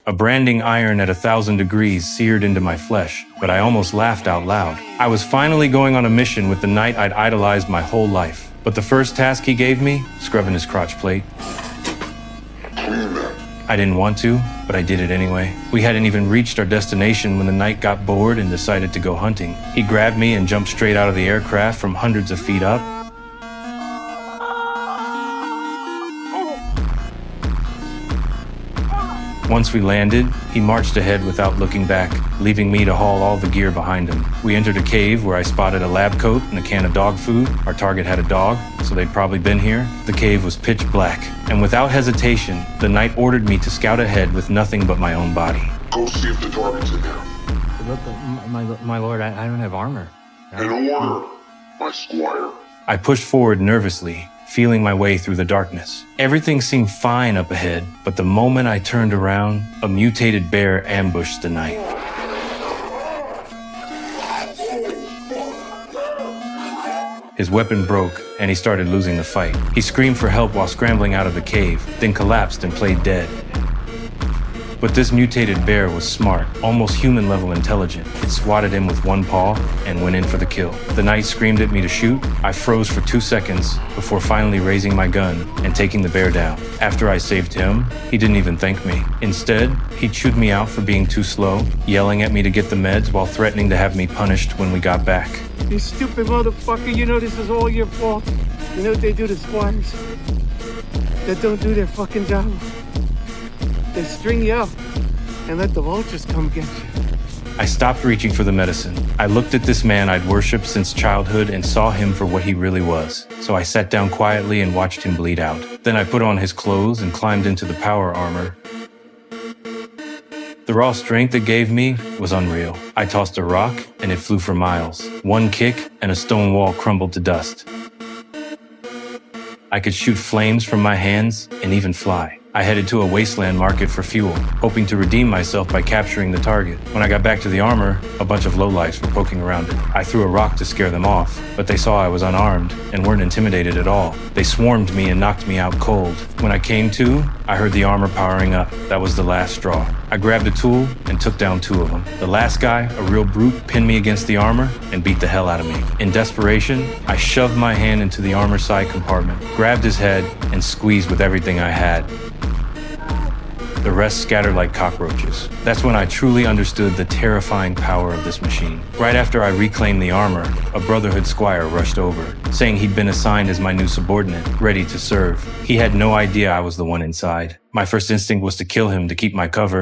A branding iron at 1,000 degrees seared into my flesh, but I almost laughed out loud. I was finally going on a mission with the knight I'd idolized my whole life. But the first task he gave me, scrubbing his crotch plate, I didn't want to, but I did it anyway. We hadn't even reached our destination when the knight got bored and decided to go hunting. He grabbed me and jumped straight out of the aircraft from hundreds of feet up. Once we landed, he marched ahead without looking back, leaving me to haul all the gear behind him. We entered a cave where I spotted a lab coat and a can of dog food. Our target had a dog, so they'd probably been here. The cave was pitch black, and without hesitation, the knight ordered me to scout ahead with nothing but my own body. Go see if the target's in there. Look, my lord, I don't have armor. In order, my squire. I pushed forward nervously, feeling my way through the darkness. Everything seemed fine up ahead, but the moment I turned around, a mutated bear ambushed the knight. His weapon broke, and he started losing the fight. He screamed for help while scrambling out of the cave, then collapsed and played dead. But this mutated bear was smart, almost human-level intelligent. It swatted him with one paw and went in for the kill. The knight screamed at me to shoot. I froze for 2 seconds before finally raising my gun and taking the bear down. After I saved him, he didn't even thank me. Instead, he chewed me out for being too slow, yelling at me to get the meds while threatening to have me punished when we got back. You stupid motherfucker, you know this is all your fault. You know what they do to squires that don't do their fucking job? They string you up and let the vultures come get you. I stopped reaching for the medicine. I looked at this man I'd worshipped since childhood and saw him for what he really was. So I sat down quietly and watched him bleed out. Then I put on his clothes and climbed into the power armor. The raw strength it gave me was unreal. I tossed a rock and it flew for miles. One kick and a stone wall crumbled to dust. I could shoot flames from my hands and even fly. I headed to a wasteland market for fuel, hoping to redeem myself by capturing the target. When I got back to the armor, a bunch of lowlifes were poking around it. I threw a rock to scare them off, but they saw I was unarmed and weren't intimidated at all. They swarmed me and knocked me out cold. When I came to, I heard the armor powering up. That was the last straw. I grabbed a tool and took down 2 of them. The last guy, a real brute, pinned me against the armor and beat the hell out of me. In desperation, I shoved my hand into the armor side compartment, grabbed his head, and squeezed with everything I had. The rest scattered like cockroaches. That's when I truly understood the terrifying power of this machine. Right after I reclaimed the armor, a Brotherhood squire rushed over, saying he'd been assigned as my new subordinate, ready to serve. He had no idea I was the one inside. My first instinct was to kill him to keep my cover.